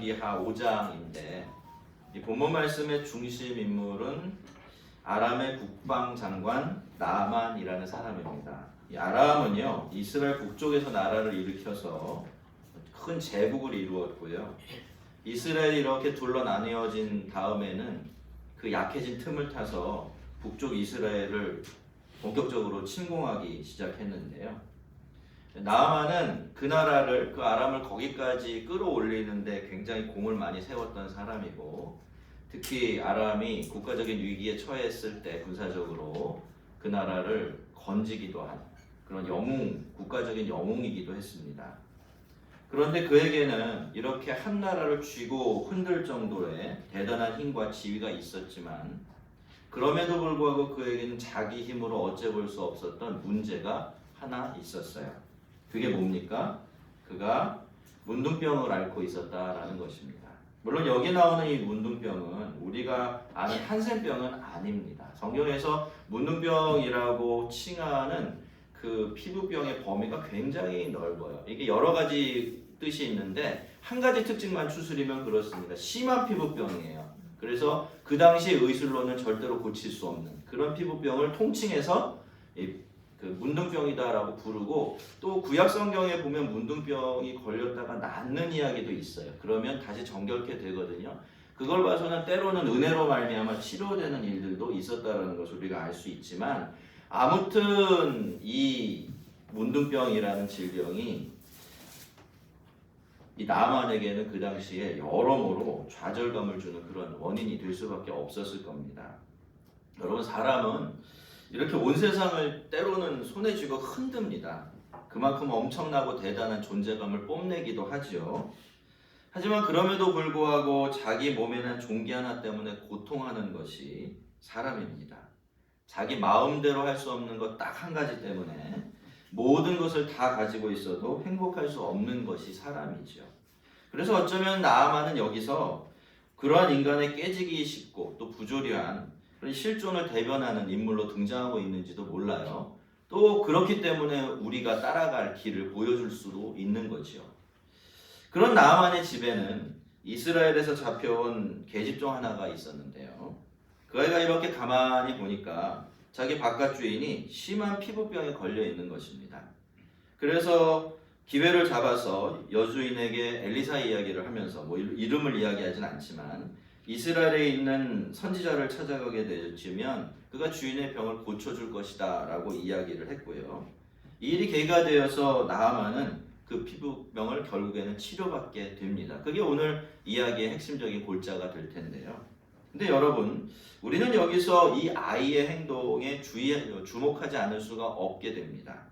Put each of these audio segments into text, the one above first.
열왕기하 5장인데 이 본문 말씀의 중심 인물은 아람의 국방장관 나아만이라는 사람입니다. 이 아람은요 이스라엘 북쪽에서 나라를 일으켜서 큰 제국을 이루었고요. 이스라엘이 이렇게 둘러 나뉘어진 다음에는 그 약해진 틈을 타서 북쪽 이스라엘을 본격적으로 침공하기 시작했는데요. 나아만은 그 나라를 그 아람을 거기까지 끌어올리는데 굉장히 공을 많이 세웠던 사람이고 특히 아람이 국가적인 위기에 처했을 때 군사적으로 그 나라를 건지기도 한 그런 국가적인 영웅이기도 했습니다. 그런데 그에게는 이렇게 한 나라를 쥐고 흔들 정도의 대단한 힘과 지위가 있었지만 그럼에도 불구하고 그에게는 자기 힘으로 어째볼 수 없었던 문제가 하나 있었어요. 그게 뭡니까? 그가 문둥병을 앓고 있었다라는 것입니다. 물론 여기 나오는 이 문둥병은 우리가 아는 한센병은 아닙니다. 성경에서 문둥병이라고 칭하는 그 피부병의 범위가 굉장히 넓어요. 이게 여러 가지 뜻이 있는데 한 가지 특징만 추스리면 그렇습니다. 심한 피부병이에요. 그래서 그 당시 의술로는 절대로 고칠 수 없는 그런 피부병을 통칭해서 그 문둥병이다라고 부르고 또 구약 성경에 보면 문둥병이 걸렸다가 낫는 이야기도 있어요. 그러면 다시 정결케 되거든요. 그걸 봐서는 때로는 은혜로 말미암아 치료되는 일들도 있었다라는 것을 우리가 알 수 있지만 아무튼 이 문둥병이라는 질병이 이 나아만에게는 그 당시에 여러모로 좌절감을 주는 그런 원인이 될 수밖에 없었을 겁니다. 여러분 사람은 이렇게 온 세상을 때로는 손에 쥐고 흔듭니다. 그만큼 엄청나고 대단한 존재감을 뽐내기도 하지요. 하지만 그럼에도 불구하고 자기 몸에 난 종기 하나 때문에 고통하는 것이 사람입니다. 자기 마음대로 할 수 없는 것 딱 한 가지 때문에 모든 것을 다 가지고 있어도 행복할 수 없는 것이 사람이죠. 그래서 어쩌면 나아만은 여기서 그러한 인간의 깨지기 쉽고 또 부조리한 그런 실존을 대변하는 인물로 등장하고 있는지도 몰라요. 또 그렇기 때문에 우리가 따라갈 길을 보여줄 수도 있는 거지요. 그런 나아만의 집에는 이스라엘에서 잡혀온 계집종 하나가 있었는데요. 그 아이가 이렇게 가만히 보니까 자기 바깥 주인이 심한 피부병에 걸려 있는 것입니다. 그래서 기회를 잡아서 여주인에게 엘리사 이야기를 하면서 이름을 이야기하진 않지만 이스라엘에 있는 선지자를 찾아가게 되면 그가 주인의 병을 고쳐줄 것이다 라고 이야기를 했고요. 이 일이 계기가 되어서 나아만은 그 피부병을 결국에는 치료받게 됩니다. 그게 오늘 이야기의 핵심적인 골자가 될 텐데요. 근데 여러분 우리는 여기서 이 아이의 행동에 주목하지 않을 수가 없게 됩니다.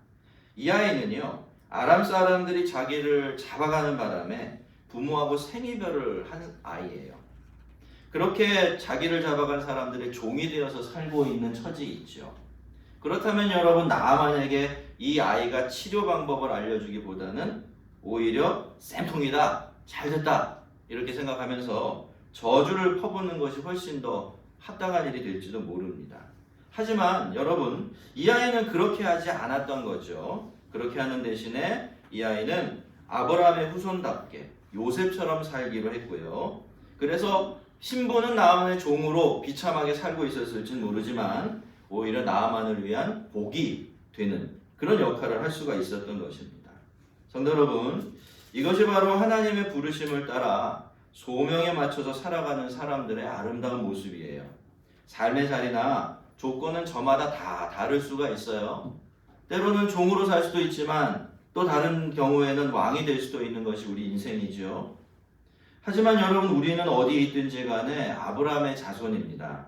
이 아이는요 아람 사람들이 자기를 잡아가는 바람에 부모하고 생이별을 한 아이예요. 그렇게 자기를 잡아간 사람들의 종이 되어서 살고 있는 처지 있죠. 그렇다면 여러분 나아만에게 이 아이가 치료 방법을 알려주기보다는 오히려 쌤통이다, 잘됐다 이렇게 생각하면서 저주를 퍼붓는 것이 훨씬 더 합당한 일이 될지도 모릅니다. 하지만 여러분 이 아이는 그렇게 하지 않았던 거죠. 그렇게 하는 대신에 이 아이는 아브라함의 후손답게 요셉처럼 살기로 했고요. 그래서 신부는 나아만의 종으로 비참하게 살고 있었을지는 모르지만 오히려 나아만을 위한 복이 되는 그런 역할을 할 수가 있었던 것입니다. 성도 여러분, 이것이 바로 하나님의 부르심을 따라 소명에 맞춰서 살아가는 사람들의 아름다운 모습이에요. 삶의 자리나 조건은 저마다 다 다를 수가 있어요. 때로는 종으로 살 수도 있지만 또 다른 경우에는 왕이 될 수도 있는 것이 우리 인생이죠. 하지만 여러분 우리는 어디에 있든지 간에 아브라함의 자손입니다.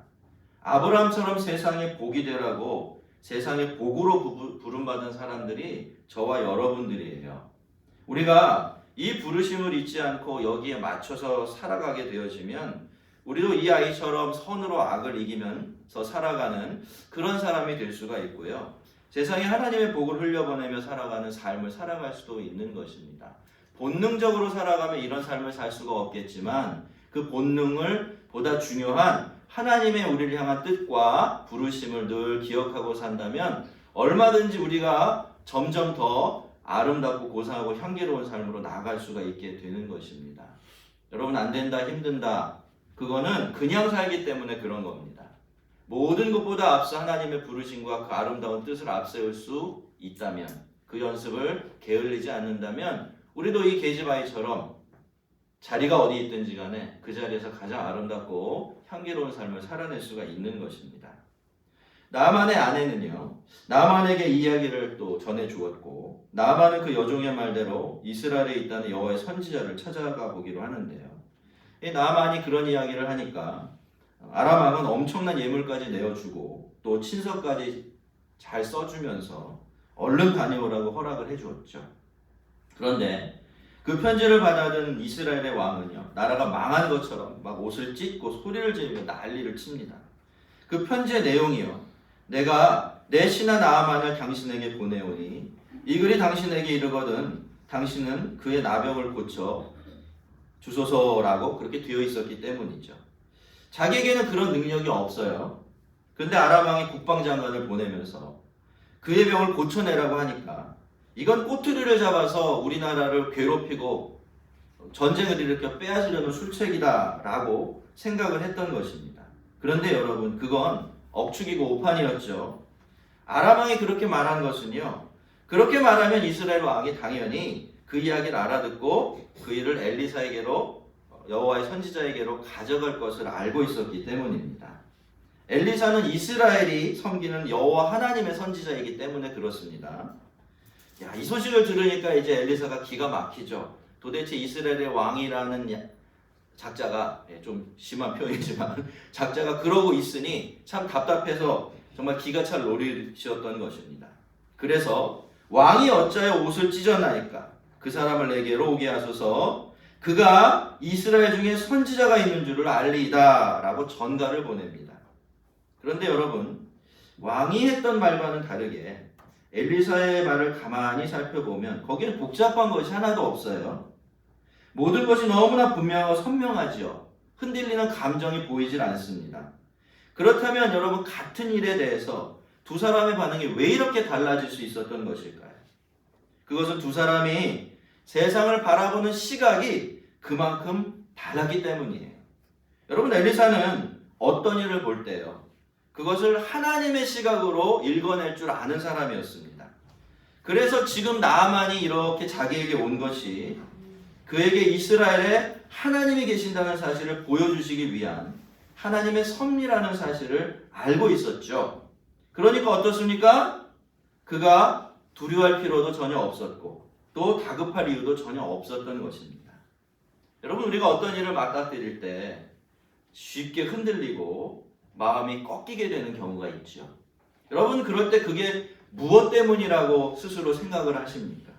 아브라함처럼 세상에 복이 되라고 세상의 복으로 부름받은 사람들이 저와 여러분들이에요. 우리가 이 부르심을 잊지 않고 여기에 맞춰서 살아가게 되어지면 우리도 이 아이처럼 선으로 악을 이기면서 살아가는 그런 사람이 될 수가 있고요. 세상에 하나님의 복을 흘려보내며 살아가는 삶을 살아갈 수도 있는 것입니다. 본능적으로 살아가면 이런 삶을 살 수가 없겠지만 그 본능을 보다 중요한 하나님의 우리를 향한 뜻과 부르심을 늘 기억하고 산다면 얼마든지 우리가 점점 더 아름답고 고상하고 향기로운 삶으로 나아갈 수가 있게 되는 것입니다. 여러분 안 된다, 힘든다. 그거는 그냥 살기 때문에 그런 겁니다. 모든 것보다 앞서 하나님의 부르심과 그 아름다운 뜻을 앞세울 수 있다면, 그 연습을 게을리지 않는다면 우리도 이 계집아이처럼 자리가 어디 있든지 간에 그 자리에서 가장 아름답고 향기로운 삶을 살아낼 수가 있는 것입니다. 나만의 아내는요, 나만에게 이야기를 또 전해 주었고, 나만은 그 여종의 말대로 이스라엘에 있다는 여호와의 선지자를 찾아가 보기로 하는데요. 나만이 그런 이야기를 하니까 아람 왕은 엄청난 예물까지 내어주고 또 친서까지 잘 써주면서 얼른 다녀오라고 허락을 해주었죠. 그런데 그 편지를 받아든 이스라엘의 왕은요, 나라가 망한 것처럼 막 옷을 찢고 소리를 지르며 난리를 칩니다. 그 편지의 내용이요, 내가 내 신하 나아만을 당신에게 보내오니 이 글이 당신에게 이르거든 당신은 그의 나병을 고쳐 주소서라고 그렇게 되어 있었기 때문이죠. 자기에게는 그런 능력이 없어요. 근데 아람 왕이 국방장관을 보내면서 그의 병을 고쳐내라고 하니까 이건 꼬투리를 잡아서 우리나라를 괴롭히고 전쟁을 일으켜 빼앗으려는 술책이다라고 생각을 했던 것입니다. 그런데 여러분, 그건 억측이고 오판이었죠. 아람 왕이 그렇게 말한 것은요, 그렇게 말하면 이스라엘 왕이 당연히 그 이야기를 알아듣고 그 일을 엘리사에게로, 여호와의 선지자에게로 가져갈 것을 알고 있었기 때문입니다. 엘리사는 이스라엘이 섬기는 여호와 하나님의 선지자이기 때문에 그렇습니다. 야, 이 소식을 들으니까 이제 엘리사가 기가 막히죠. 도대체 이스라엘의 왕이라는 작자가, 좀 심한 표현이지만 작자가 그러고 있으니 참 답답해서 정말 기가 찰 노릇이었던 것입니다. 그래서 왕이 어찌하여 옷을 찢었나이까? 그 사람을 내게로 오게 하소서. 그가 이스라엘 중에 선지자가 있는 줄을 알리이다 라고 전가를 보냅니다. 그런데 여러분, 왕이 했던 말과는 다르게 엘리사의 말을 가만히 살펴보면 거기는 복잡한 것이 하나도 없어요. 모든 것이 너무나 분명하고 선명하지요. 흔들리는 감정이 보이질 않습니다. 그렇다면 여러분, 같은 일에 대해서 두 사람의 반응이 왜 이렇게 달라질 수 있었던 것일까요? 그것은 두 사람이 세상을 바라보는 시각이 그만큼 달랐기 때문이에요. 여러분, 엘리사는 어떤 일을 볼 때요, 그것을 하나님의 시각으로 읽어낼 줄 아는 사람이었습니다. 그래서 지금 나아만이 이렇게 자기에게 온 것이 그에게 이스라엘에 하나님이 계신다는 사실을 보여주시기 위한 하나님의 섭리라는 사실을 알고 있었죠. 그러니까 어떻습니까? 그가 두려워할 필요도 전혀 없었고 또 다급할 이유도 전혀 없었던 것입니다. 여러분, 우리가 어떤 일을 맞닥뜨릴 때 쉽게 흔들리고 마음이 꺾이게 되는 경우가 있죠. 여러분, 그럴 때 그게 무엇 때문이라고 스스로 생각을 하십니까?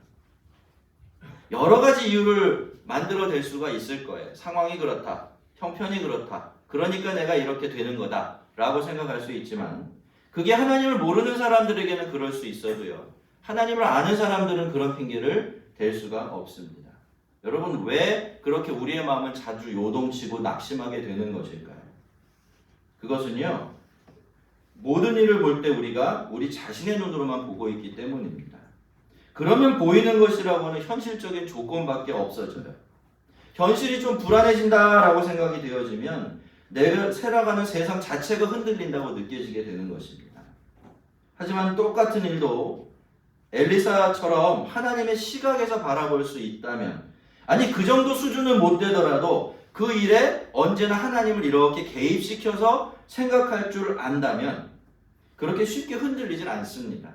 여러 가지 이유를 만들어낼 수가 있을 거예요. 상황이 그렇다, 형편이 그렇다, 그러니까 내가 이렇게 되는 거다 라고 생각할 수 있지만, 그게 하나님을 모르는 사람들에게는 그럴 수 있어도요, 하나님을 아는 사람들은 그런 핑계를 댈 수가 없습니다. 여러분, 왜 그렇게 우리의 마음은 자주 요동치고 낙심하게 되는 것일까요? 그것은요, 모든 일을 볼 때 우리가 우리 자신의 눈으로만 보고 있기 때문입니다. 그러면 보이는 것이라고는 현실적인 조건밖에 없어져요. 현실이 좀 불안해진다라고 생각이 되어지면 내가 살아가는 세상 자체가 흔들린다고 느껴지게 되는 것입니다. 하지만 똑같은 일도 엘리사처럼 하나님의 시각에서 바라볼 수 있다면, 아니 그 정도 수준은 못 되더라도 그 일에 언제나 하나님을 이렇게 개입시켜서 생각할 줄 안다면 그렇게 쉽게 흔들리진 않습니다.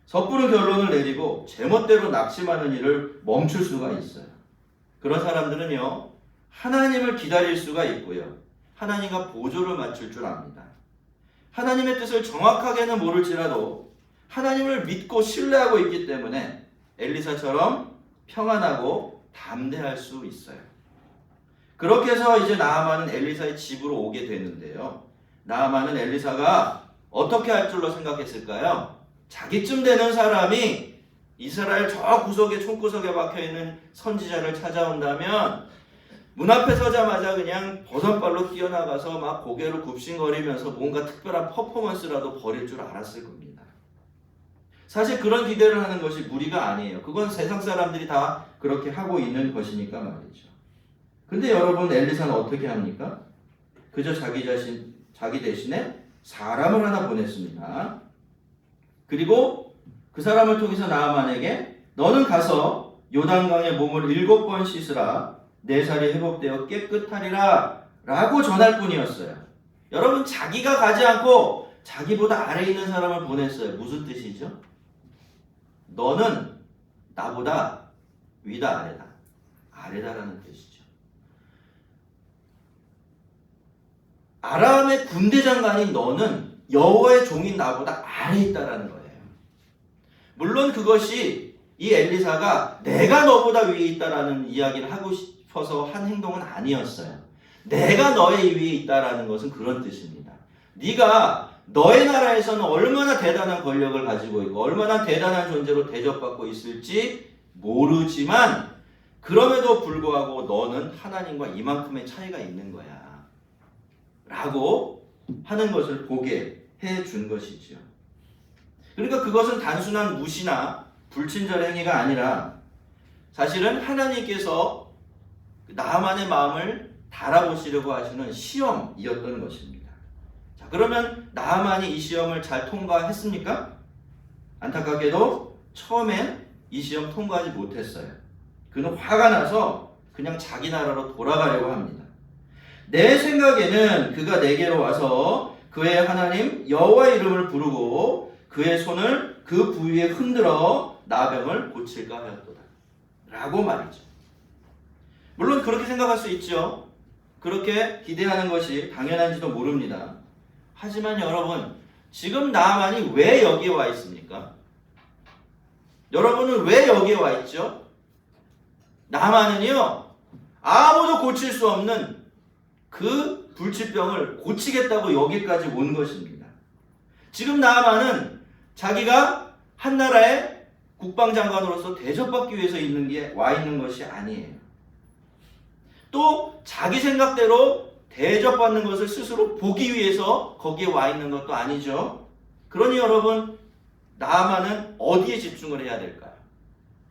섣부른 결론을 내리고 제멋대로 낙심하는 일을 멈출 수가 있어요. 그런 사람들은요, 하나님을 기다릴 수가 있고요, 하나님과 보조를 맞출 줄 압니다. 하나님의 뜻을 정확하게는 모를지라도 하나님을 믿고 신뢰하고 있기 때문에 엘리사처럼 평안하고 담대할 수 있어요. 그렇게 해서 이제 나아만은 엘리사의 집으로 오게 되는데요, 나아만은 엘리사가 어떻게 할 줄로 생각했을까요? 자기쯤 되는 사람이 이스라엘 저 구석에, 총구석에 박혀있는 선지자를 찾아온다면 문 앞에 서자마자 그냥 버선발로 뛰어나가서 막 고개를 굽신거리면서 뭔가 특별한 퍼포먼스라도 벌일 줄 알았을 겁니다. 사실 그런 기대를 하는 것이 무리가 아니에요. 그건 세상 사람들이 다 그렇게 하고 있는 것이니까 말이죠. 근데 여러분 엘리사는 어떻게 합니까? 그저 자기 대신에 사람을 하나 보냈습니다. 그리고 그 사람을 통해서 나아만에게 너는 가서 요단강에 몸을 7번 씻으라 내 살이 회복되어 깨끗하리라 라고 전할 뿐이었어요. 여러분 자기가 가지 않고 자기보다 아래에 있는 사람을 보냈어요. 무슨 뜻이죠? 너는 나보다 위다 아래다. 아래다라는 뜻이죠. 아람의 군대 장관인 너는 여호와의 종인 나보다 아래에 있다라는 거예요. 물론 그것이 이 엘리사가 내가 너보다 위에 있다라는 이야기를 하고 싶어서 한 행동은 아니었어요. 내가 너의 위에 있다라는 것은 그런 뜻입니다. 네가 너의 나라에서는 얼마나 대단한 권력을 가지고 있고 얼마나 대단한 존재로 대접받고 있을지 모르지만 그럼에도 불구하고 너는 하나님과 이만큼의 차이가 있는 거야 라고 하는 것을 보게 해준 것이죠. 그러니까 그것은 단순한 무시나 불친절 행위가 아니라 사실은 하나님께서 나만의 마음을 달아보시려고 하시는 시험이었던 것입니다. 자, 그러면 나만이 이 시험을 잘 통과했습니까? 안타깝게도 처음엔 이 시험 통과하지 못했어요. 그는 화가 나서 그냥 자기 나라로 돌아가려고 합니다. 내 생각에는 그가 내게로 와서 그의 하나님 여호와의 이름을 부르고 그의 손을 그 부위에 흔들어 나병을 고칠까 하였도다 라고 말이죠. 물론 그렇게 생각할 수 있죠. 그렇게 기대하는 것이 당연한지도 모릅니다. 하지만 여러분 지금 나만이 왜 여기에 와 있습니까? 여러분은 왜 여기에 와 있죠? 나만은요 아무도 고칠 수 없는 그 불치병을 고치겠다고 여기까지 온 것입니다. 지금 나만은 자기가 한 나라의 국방장관으로서 대접받기 위해서 와 있는 것이 아니에요. 또 자기 생각대로 대접받는 것을 스스로 보기 위해서 거기에 와 있는 것도 아니죠. 그러니 여러분 나만은 어디에 집중을 해야 될까요?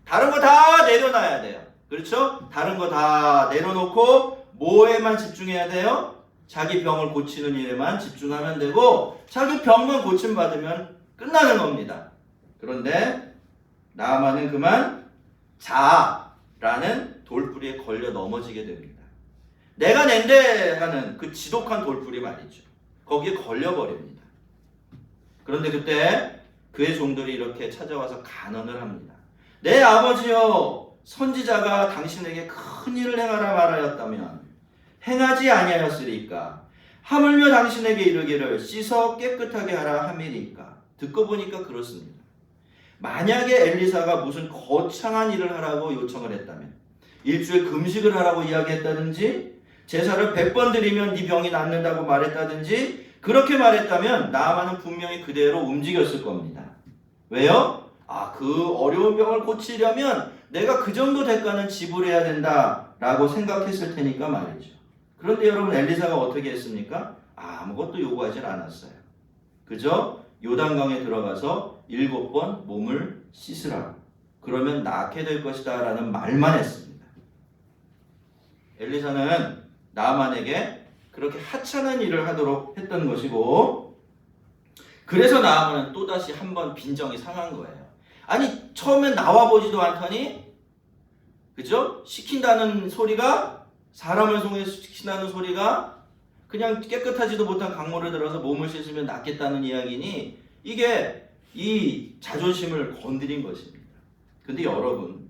다른 거 다 내려놔야 돼요. 그렇죠? 다른 거 다 내려놓고 뭐에만 집중해야 돼요? 자기 병을 고치는 일에만 집중하면 되고 자기 병만 고침받으면 끝나는 겁니다. 그런데 나만은 그만 자아라는 돌부리에 걸려 넘어지게 됩니다. 내가 낸데 하는 그 지독한 돌부리 말이죠. 거기에 걸려버립니다. 그런데 그때 그의 종들이 이렇게 찾아와서 간언을 합니다. 내 아버지여 선지자가 당신에게 큰 일을 행하라 말하였다면 행하지 아니하였으리까 하물며 당신에게 이르기를 씻어 깨끗하게 하라 함이리까. 듣고 보니까 그렇습니다. 만약에 엘리사가 무슨 거창한 일을 하라고 요청을 했다면 일주일 금식을 하라고 이야기했다든지 제사를 100번 드리면 네 병이 낫는다고 말했다든지 그렇게 말했다면 나아만은 분명히 그대로 움직였을 겁니다. 왜요? 그 어려운 병을 고치려면 내가 그 정도 대가는 지불해야 된다라고 생각했을 테니까 말이죠. 그런데 여러분 엘리사가 어떻게 했습니까? 아무것도 요구하지 않았어요. 그저 요단강에 들어가서 7번 몸을 씻으라. 그러면 낫게 될 것이다 라는 말만 했습니다. 엘리사는 나아만에게 그렇게 하찮은 일을 하도록 했던 것이고 그래서 나아만은 또다시 한번 빈정이 상한 거예요. 아니 처음엔 나와보지도 않더니 그죠? 시킨다는 소리가 사람을 통해서 시킨다는 소리가 그냥 깨끗하지도 못한 강물을 들어서 몸을 씻으면 낫겠다는 이야기니 이게 이 자존심을 건드린 것입니다. 근데 여러분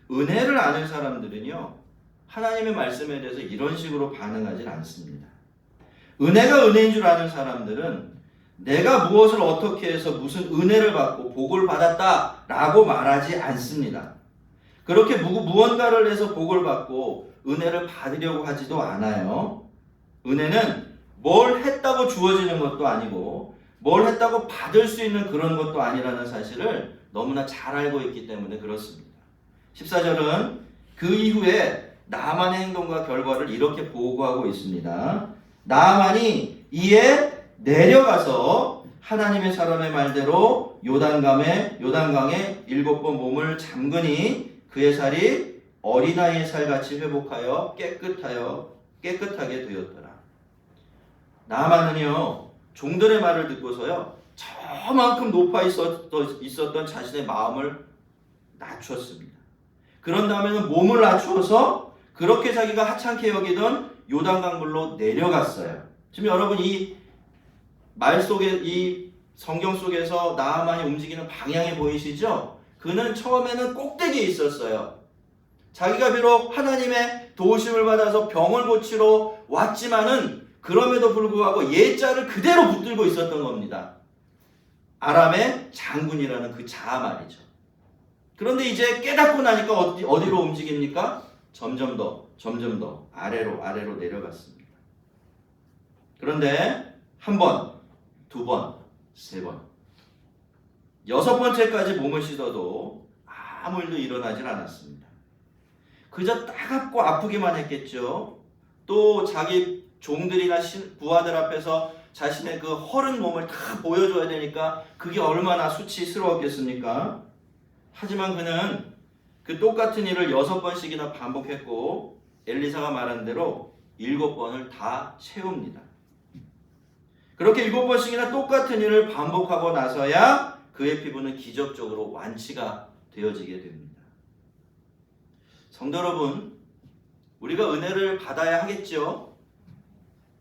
은혜를 아는 사람들은요 하나님의 말씀에 대해서 이런 식으로 반응하지 않습니다. 은혜가 은혜인 줄 아는 사람들은 내가 무엇을 어떻게 해서 무슨 은혜를 받고 복을 받았다라고 말하지 않습니다. 그렇게 무언가를 해서 복을 받고 은혜를 받으려고 하지도 않아요. 은혜는 뭘 했다고 주어지는 것도 아니고 뭘 했다고 받을 수 있는 그런 것도 아니라는 사실을 너무나 잘 알고 있기 때문에 그렇습니다. 14절은 그 이후에 나아만의 행동과 결과를 이렇게 보고하고 있습니다. 나아만이 이에 내려가서 하나님의 사람의 말대로 요단강에 7번 몸을 잠그니 그의 살이 어린아이의 살같이 회복하여 깨끗하게 되었더라. 나아만은요 종들의 말을 듣고서요 저만큼 높아 있었던 자신의 마음을 낮췄습니다. 그런 다음에는 몸을 낮추어서 그렇게 자기가 하찮게 여기던 요단강물로 내려갔어요. 지금 여러분 이 말 속에 이 성경 속에서 나아만이 움직이는 방향이 보이시죠? 그는 처음에는 꼭대기에 있었어요. 자기가 비록 하나님의 도우심을 받아서 병을 고치러 왔지만은 그럼에도 불구하고 예자를 그대로 붙들고 있었던 겁니다. 아람의 장군이라는 그 자아 말이죠. 그런데 이제 깨닫고 나니까 어디로 움직입니까? 점점 더 아래로 내려갔습니다. 그런데 한 번, 두 번, 세 번, 여섯 번째까지 몸을 씻어도 아무 일도 일어나질 않았습니다. 그저 따갑고 아프기만 했겠죠. 또 자기 종들이나 부하들 앞에서 자신의 그 허른 몸을 다 보여줘야 되니까 그게 얼마나 수치스러웠겠습니까? 하지만 그는 그 똑같은 일을 6번씩이나 반복했고 엘리사가 말한 대로 7번을 다 채웁니다. 그렇게 7번씩이나 똑같은 일을 반복하고 나서야 그의 피부는 기적적으로 완치가 되어지게 됩니다. 성도 여러분, 우리가 은혜를 받아야 하겠죠?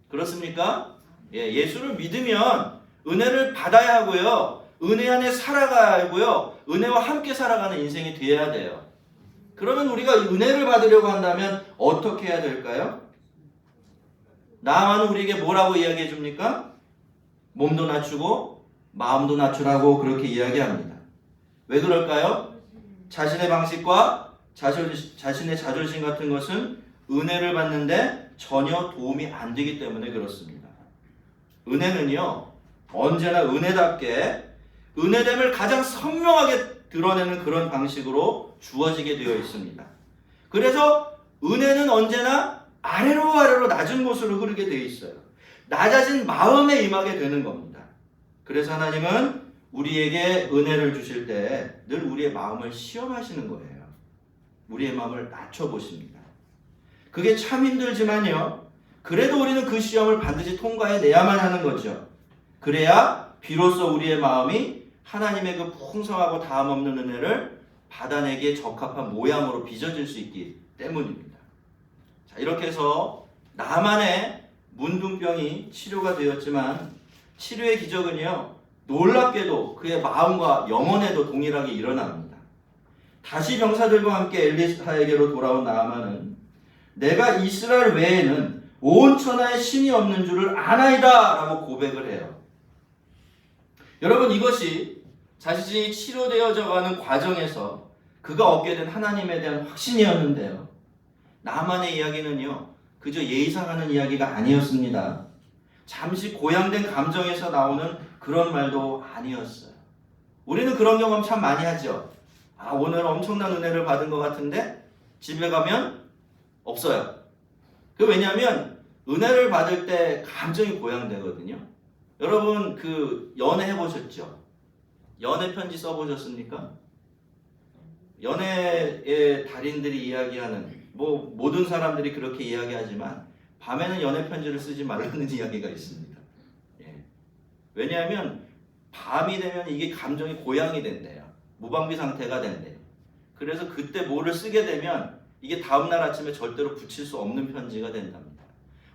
그렇습니까? 예수를 믿으면 은혜를 받아야 하고요. 은혜 안에 살아가야 하고요. 은혜와 함께 살아가는 인생이 되어야 돼요. 그러면 우리가 은혜를 받으려고 한다면 어떻게 해야 될까요? 나아만은 우리에게 뭐라고 이야기해 줍니까? 몸도 낮추고 마음도 낮추라고 그렇게 이야기합니다. 왜 그럴까요? 자신의 방식과 자신의 자존심 같은 것은 은혜를 받는데 전혀 도움이 안 되기 때문에 그렇습니다. 은혜는요 언제나 은혜답게 은혜됨을 가장 선명하게 드러내는 그런 방식으로 주어지게 되어 있습니다. 그래서 은혜는 언제나 아래로 낮은 곳으로 흐르게 되어 있어요. 낮아진 마음에 임하게 되는 겁니다. 그래서 하나님은 우리에게 은혜를 주실 때 늘 우리의 마음을 시험하시는 거예요. 우리의 마음을 낮춰보십니다. 그게 참 힘들지만요. 그래도 우리는 그 시험을 반드시 통과해내야만 하는 거죠. 그래야 비로소 우리의 마음이 하나님의 그 풍성하고 다함없는 은혜를 받아내기에 적합한 모양으로 빚어질 수 있기 때문입니다. 자, 이렇게 해서 나만의 문둥병이 치료가 되었지만 치료의 기적은요 놀랍게도 그의 마음과 영혼에도 동일하게 일어납니다. 다시 병사들과 함께 엘리사에게로 돌아온 나아만은 내가 이스라엘 외에는 온 천하에 신이 없는 줄을 아나이다 라고 고백을 해요. 여러분 이것이 자신이 치료되어져 가는 과정에서 그가 얻게 된 하나님에 대한 확신이었는데요. 나만의 이야기는요 그저 예의상하는 이야기가 아니었습니다. 잠시 고양된 감정에서 나오는 그런 말도 아니었어요. 우리는 그런 경험 참 많이 하죠. 오늘 엄청난 은혜를 받은 것 같은데 집에 가면 없어요. 왜냐하면 은혜를 받을 때 감정이 고양되거든요. 여러분 그 연애 해보셨죠? 연애 편지 써보셨습니까? 연애의 달인들이 이야기하는 모든 사람들이 그렇게 이야기하지만 밤에는 연애 편지를 쓰지 말라는 이야기가 있습니다. 왜냐하면 밤이 되면 이게 감정이 고양이 된대요. 무방비 상태가 된대요. 그래서 그때 뭐를 쓰게 되면 이게 다음날 아침에 절대로 붙일 수 없는 편지가 된답니다.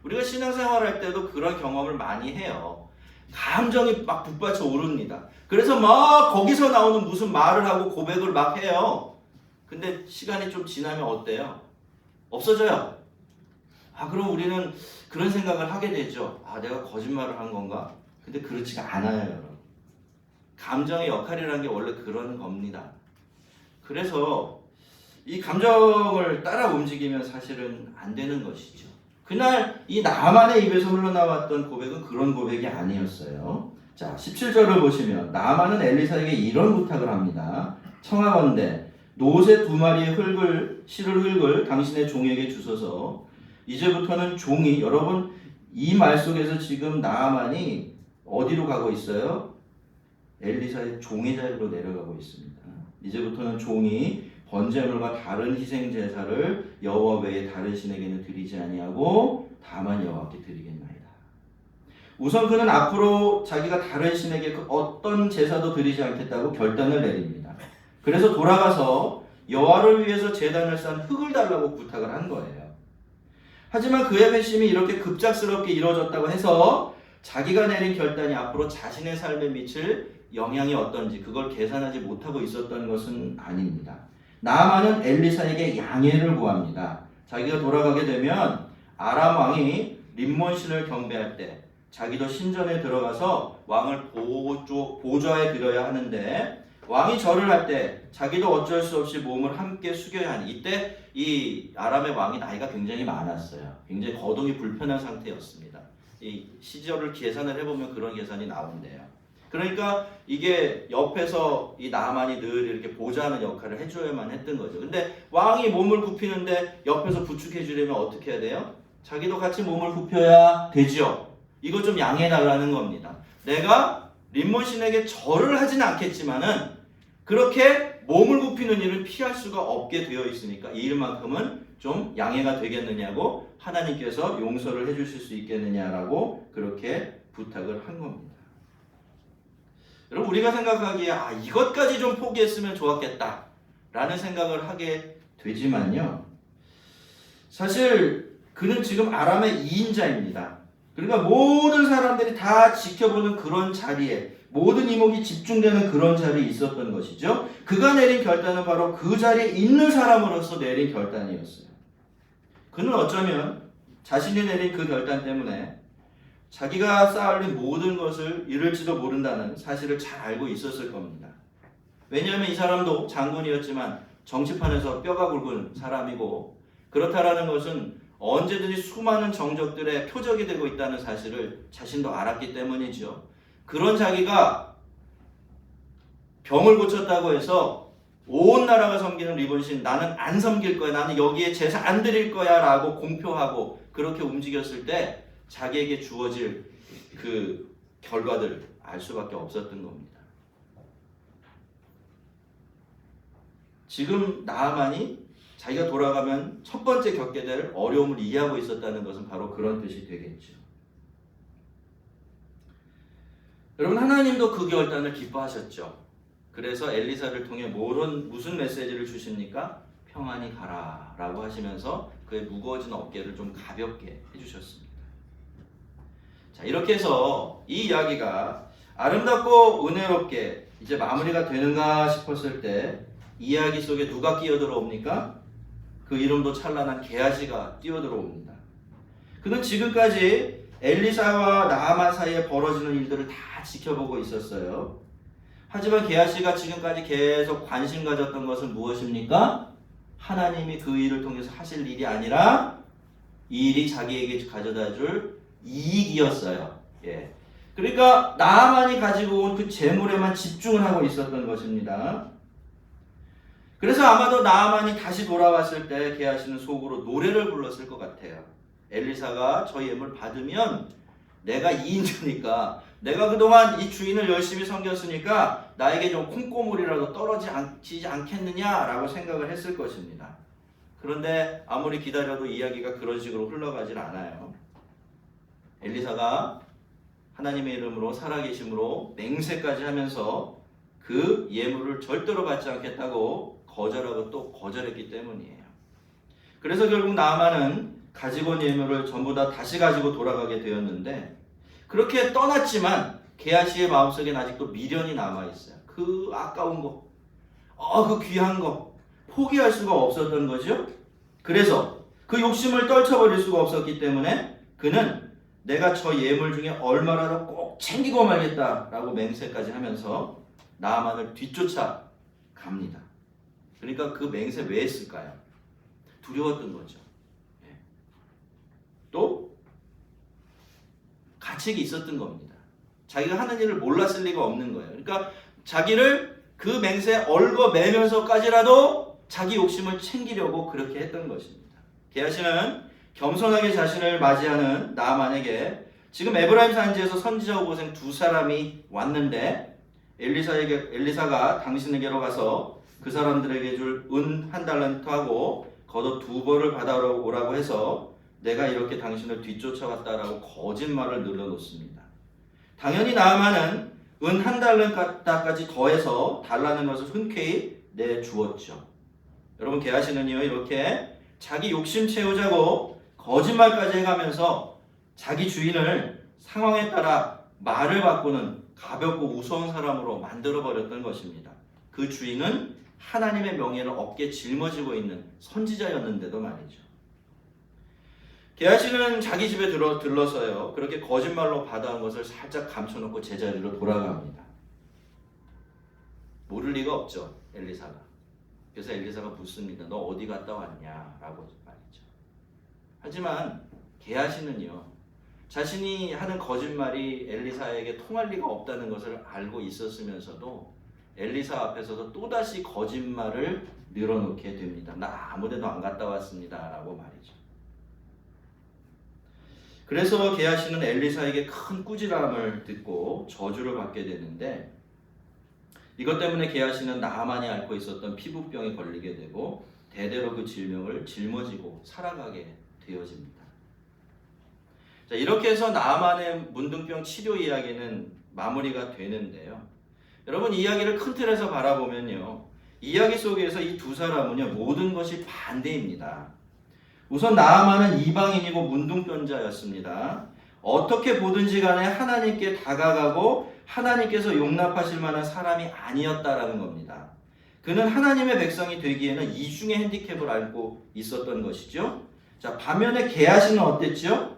우리가 신앙생활할 때도 그런 경험을 많이 해요. 감정이 막 북받쳐 오릅니다. 그래서 막 거기서 나오는 무슨 말을 하고 고백을 막 해요. 근데 시간이 좀 지나면 어때요? 없어져요. 그럼 우리는 그런 생각을 하게 되죠. 내가 거짓말을 한 건가? 근데 그렇지가 않아요, 여러분. 감정의 역할이라는 게 원래 그런 겁니다. 그래서 이 감정을 따라 움직이면 사실은 안 되는 것이죠. 그날 이 나만의 입에서 흘러나왔던 고백은 그런 고백이 아니었어요. 자, 17절을 보시면 나만은 엘리사에게 이런 부탁을 합니다. 청하건대 노새 2마리의 실을 흙을 당신의 종에게 주소서. 이제부터는 종이 여러분 이 말 속에서 지금 나아만이 어디로 가고 있어요? 엘리사의 종의 자리로 내려가고 있습니다. 이제부터는 종이 번제물과 다른 희생 제사를 여호와 외에 다른 신에게는 드리지 아니하고 다만 여호와께 드리겠나이다. 우선 그는 앞으로 자기가 다른 신에게 그 어떤 제사도 드리지 않겠다고 결단을 내립니다. 그래서 돌아가서 여호와를 위해서 제단을 쌓은 흙을 달라고 부탁을 한 거예요. 하지만 그의 회심이 이렇게 급작스럽게 이루어졌다고 해서 자기가 내린 결단이 앞으로 자신의 삶에 미칠 영향이 어떤지 그걸 계산하지 못하고 있었던 것은 아닙니다. 나아만은 엘리사에게 양해를 구합니다. 자기가 돌아가게 되면 아람 왕이 림몬 신을 경배할 때 자기도 신전에 들어가서 왕을 보좌에 들여야 하는데 왕이 절을 할 때 자기도 어쩔 수 없이 몸을 함께 숙여야 하니 이때 이 아람의 왕이 나이가 굉장히 많았어요. 굉장히 거동이 불편한 상태였습니다. 이 시절을 계산을 해보면 그런 계산이 나온대요. 그러니까 이게 옆에서 이 나만이 늘 이렇게 보좌하는 역할을 해줘야만 했던 거죠. 근데 왕이 몸을 굽히는데 옆에서 부축해 주려면 어떻게 해야 돼요? 자기도 같이 몸을 굽혀야 되죠. 이거 좀 양해해달라는 겁니다. 내가 림몬 신에게 절을 하진 않겠지만은 그렇게 몸을 굽히는 일을 피할 수가 없게 되어 있으니까 이 일만큼은 좀 양해가 되겠느냐고 하나님께서 용서를 해주실 수 있겠느냐라고 그렇게 부탁을 한 겁니다. 여러분 우리가 생각하기에 이것까지 좀 포기했으면 좋았겠다 라는 생각을 하게 되지만요. 사실 그는 지금 아람의 2인자입니다. 그러니까 모든 사람들이 다 지켜보는 그런 자리에 모든 이목이 집중되는 그런 자리에 있었던 것이죠. 그가 내린 결단은 바로 그 자리에 있는 사람으로서 내린 결단이었어요. 그는 어쩌면 자신이 내린 그 결단 때문에 자기가 쌓아올린 모든 것을 잃을지도 모른다는 사실을 잘 알고 있었을 겁니다. 왜냐하면 이 사람도 장군이었지만 정치판에서 뼈가 굵은 사람이고 그렇다라는 것은 언제든지 수많은 정적들의 표적이 되고 있다는 사실을 자신도 알았기 때문이죠. 그런 자기가 병을 고쳤다고 해서 온 나라가 섬기는 리본신 나는 안 섬길 거야. 나는 여기에 제사 안 드릴 거야 라고 공표하고 그렇게 움직였을 때 자기에게 주어질 그 결과들 알 수밖에 없었던 겁니다. 지금 나아만이 자기가 돌아가면 첫 번째 겪게 될 어려움을 이해하고 있었다는 것은 바로 그런 뜻이 되겠죠. 여러분 하나님도 그 결단을 기뻐하셨죠. 그래서 엘리사를 통해 무슨 메시지를 주십니까? 평안히 가라 라고 하시면서 그의 무거워진 어깨를 좀 가볍게 해주셨습니다. 자, 이렇게 해서 이 이야기가 아름답고 은혜롭게 이제 마무리가 되는가 싶었을 때 이야기 속에 누가 끼어들어옵니까? 그 이름도 찬란한 게하시가 뛰어들어옵니다. 그는 지금까지 엘리사와 나아만 사이에 벌어지는 일들을 다 지켜보고 있었어요. 하지만 게하시가 지금까지 계속 관심 가졌던 것은 무엇입니까? 하나님이 그 일을 통해서 하실 일이 아니라 이 일이 자기에게 가져다 줄 이익이었어요. 예. 그러니까 나아만이 가지고 온 그 재물에만 집중을 하고 있었던 것입니다. 그래서 아마도 나아만이 다시 돌아왔을 때 게하시는 속으로 노래를 불렀을 것 같아요. 엘리사가 저 예물 받으면 내가 2인자니까 내가 그동안 이 주인을 열심히 섬겼으니까 나에게 좀 콩고물이라도 떨어지지 않겠느냐라고 생각을 했을 것입니다. 그런데 아무리 기다려도 이야기가 그런 식으로 흘러가질 않아요. 엘리사가 하나님의 이름으로 살아계심으로 맹세까지 하면서 그 예물을 절대로 받지 않겠다고 거절하고 또 거절했기 때문이에요. 그래서 결국 나아만은 가지고 온 예물을 전부 다 다시 가지고 돌아가게 되었는데 그렇게 떠났지만 게하시의 마음속엔 아직도 미련이 남아있어요. 그 아까운 거, 그 귀한 거 포기할 수가 없었던 거죠. 그래서 그 욕심을 떨쳐버릴 수가 없었기 때문에 그는 내가 저 예물 중에 얼마라도 꼭 챙기고 말겠다라고 맹세까지 하면서 나아만을 뒤쫓아 갑니다. 그러니까 그 맹세 왜 했을까요? 두려웠던 거죠. 또 가책이 있었던 겁니다. 자기가 하는 일을 몰랐을 리가 없는 거예요. 그러니까 자기를 그 맹세에 얽어매면서까지라도 자기 욕심을 챙기려고 그렇게 했던 것입니다. 게하시는 겸손하게 자신을 맞이하는 나아만에게 지금 에브라임 산지에서 선지자 후보생 2 사람이 왔는데 엘리사가 당신에게로 가서 그 사람들에게 줄 은 1달란트하고 겉옷 2벌을 받아오라고 해서 내가 이렇게 당신을 뒤쫓아왔다라고 거짓말을 늘어놓습니다. 당연히 나아만은 은 1달란트까지 더해서 달라는 것을 흔쾌히 내주었죠. 여러분 게하시는요 이렇게 자기 욕심 채우자고 거짓말까지 해가면서 자기 주인을 상황에 따라 말을 바꾸는 가볍고 우스운 사람으로 만들어버렸던 것입니다. 그 주인은 하나님의 명예를 어깨에 짊어지고 있는 선지자였는데도 말이죠. 게하시는 자기 집에 들러서요 그렇게 거짓말로 받아온 것을 살짝 감춰놓고 제자리로 돌아갑니다. 모를 리가 없죠 엘리사가. 그래서 엘리사가 묻습니다. 너 어디 갔다 왔냐? 라고 말이죠. 하지만 게하시는요 자신이 하는 거짓말이 엘리사에게 통할 리가 없다는 것을 알고 있었으면서도 엘리사 앞에서도 또다시 거짓말을 늘어놓게 됩니다. 나 아무데도 안 갔다 왔습니다 라고 말이죠. 그래서 게하시는 엘리사에게 큰 꾸지람을 듣고 저주를 받게 되는데 이것 때문에 게하시는 나하만이 앓고 있었던 피부병에 걸리게 되고 대대로 그 질병을 짊어지고 살아가게 되어집니다. 자, 이렇게 해서 나하만의 문둥병 치료 이야기는 마무리가 되는데요. 여러분 이 이야기를 큰 틀에서 바라보면요. 이야기 속에서 이 두 사람은요 모든 것이 반대입니다. 우선 나하만은 이방인이고 문둥병자였습니다. 어떻게 보든지 간에 하나님께 다가가고 하나님께서 용납하실 만한 사람이 아니었다라는 겁니다. 그는 하나님의 백성이 되기에는 이중의 핸디캡을 앓고 있었던 것이죠. 자, 반면에 게하시는 어땠죠?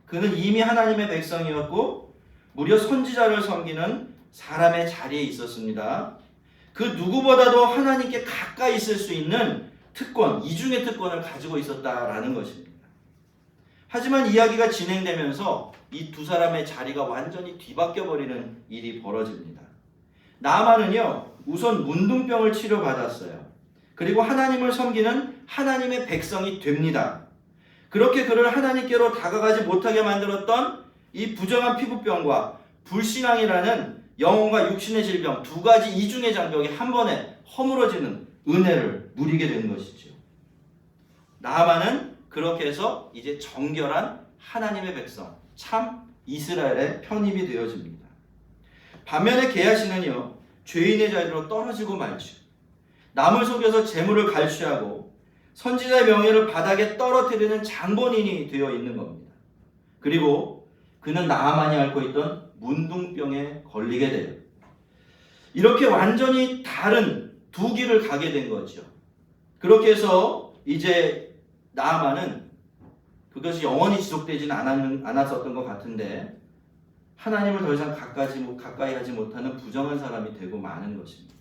그는 이미 하나님의 백성이었고 무려 선지자를 섬기는 사람의 자리에 있었습니다. 그 누구보다도 하나님께 가까이 있을 수 있는 특권, 이중의 특권을 가지고 있었다라는 것입니다. 하지만 이야기가 진행되면서 이 두 사람의 자리가 완전히 뒤바뀌어 버리는 일이 벌어집니다. 나하만은요 우선 문둥병을 치료받았어요. 그리고 하나님을 섬기는 하나님의 백성이 됩니다. 그렇게 그를 하나님께로 다가가지 못하게 만들었던 이 부정한 피부병과 불신앙이라는 영혼과 육신의 질병 두 가지 이중의 장벽이 한 번에 허물어지는 은혜를 누리게 된 것이죠. 나하만은 그렇게 해서 이제 정결한 하나님의 백성, 참 이스라엘의 편입이 되어집니다. 반면에 게하시는요 죄인의 자리로 떨어지고 말죠. 남을 속여서 재물을 갈취하고 선지자의 명예를 바닥에 떨어뜨리는 장본인이 되어 있는 겁니다. 그리고 그는 나하만이 앓고 있던 문둥병에 걸리게 돼요. 이렇게 완전히 다른 두 길을 가게 된 거죠. 그렇게 해서 이제 나하만은 그것이 영원히 지속되지는 않았었던 것 같은데 하나님을 더 이상 가까이 하지 못하는 부정한 사람이 되고 마는 것입니다.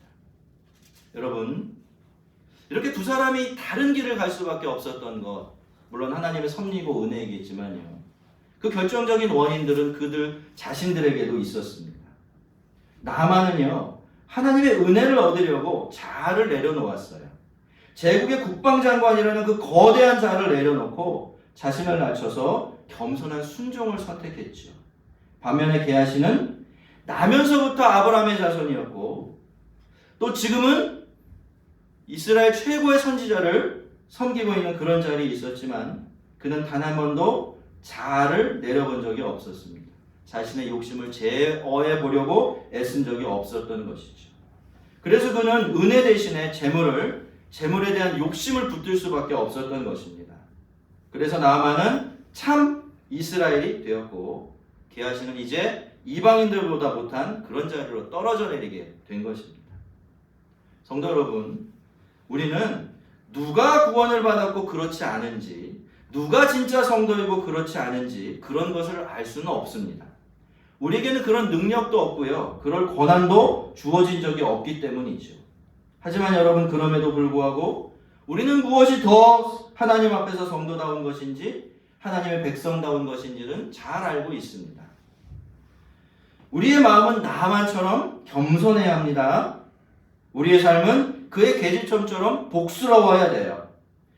여러분 이렇게 두 사람이 다른 길을 갈 수밖에 없었던 것 물론 하나님의 섭리고 은혜이겠지만요. 그 결정적인 원인들은 그들 자신들에게도 있었습니다. 나하만은요 하나님의 은혜를 얻으려고 자아를 내려놓았어요. 제국의 국방장관이라는 그 거대한 자아를 내려놓고 자신을 낮춰서 겸손한 순종을 선택했죠. 반면에 게하시는 나면서부터 아브라함의 자손이었고 또 지금은 이스라엘 최고의 선지자를 섬기고 있는 그런 자리에 있었지만 그는 단 한 번도 자아를 내려본 적이 없었습니다. 자신의 욕심을 제어해 보려고 애쓴 적이 없었던 것이죠. 그래서 그는 은혜 대신에 재물에 대한 욕심을 붙들 수밖에 없었던 것입니다. 그래서 나하만은 참 이스라엘이 되었고 게하시는 이제 이방인들보다 못한 그런 자리로 떨어져 내리게 된 것입니다. 성도 여러분, 우리는 누가 구원을 받았고 그렇지 않은지, 누가 진짜 성도이고 그렇지 않은지 그런 것을 알 수는 없습니다. 우리에게는 그런 능력도 없고요. 그럴 권한도 주어진 적이 없기 때문이죠. 하지만 여러분 그럼에도 불구하고 우리는 무엇이 더 하나님 앞에서 성도다운 것인지 하나님의 백성다운 것인지는 잘 알고 있습니다. 우리의 마음은 나하만처럼 겸손해야 합니다. 우리의 삶은 그의 계집처럼 복스러워야 돼요.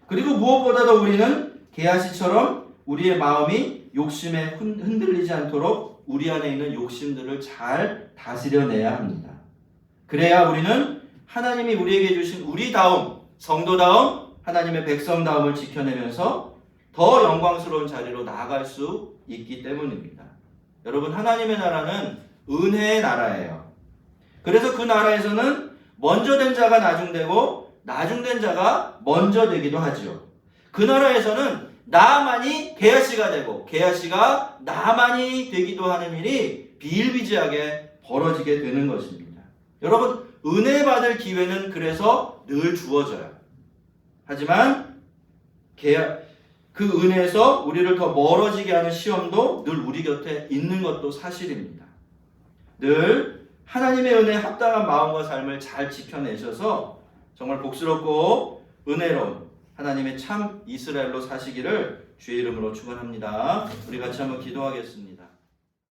그리고 무엇보다도 우리는 게하시처럼 우리의 마음이 욕심에 흔들리지 않도록 우리 안에 있는 욕심들을 잘 다스려내야 합니다. 그래야 우리는 하나님이 우리에게 주신 우리다움, 성도다움, 하나님의 백성다움을 지켜내면서 더 영광스러운 자리로 나아갈 수 있기 때문입니다. 여러분, 하나님의 나라는 은혜의 나라예요. 그래서 그 나라에서는 먼저 된 자가 나중되고 나중된 자가 먼저 되기도 하죠. 그 나라에서는 나만이 게하시가 되고 게하시가 나만이 되기도 하는 일이 비일비재하게 벌어지게 되는 것입니다. 여러분, 은혜 받을 기회는 그래서 늘 주어져요. 하지만 그 은혜에서 우리를 더 멀어지게 하는 시험도 늘 우리 곁에 있는 것도 사실입니다. 늘 하나님의 은혜에 합당한 마음과 삶을 잘 지켜내셔서 정말 복스럽고 은혜로운 하나님의 참 이스라엘로 사시기를 주의 이름으로 축원합니다. 우리 같이 한번 기도하겠습니다.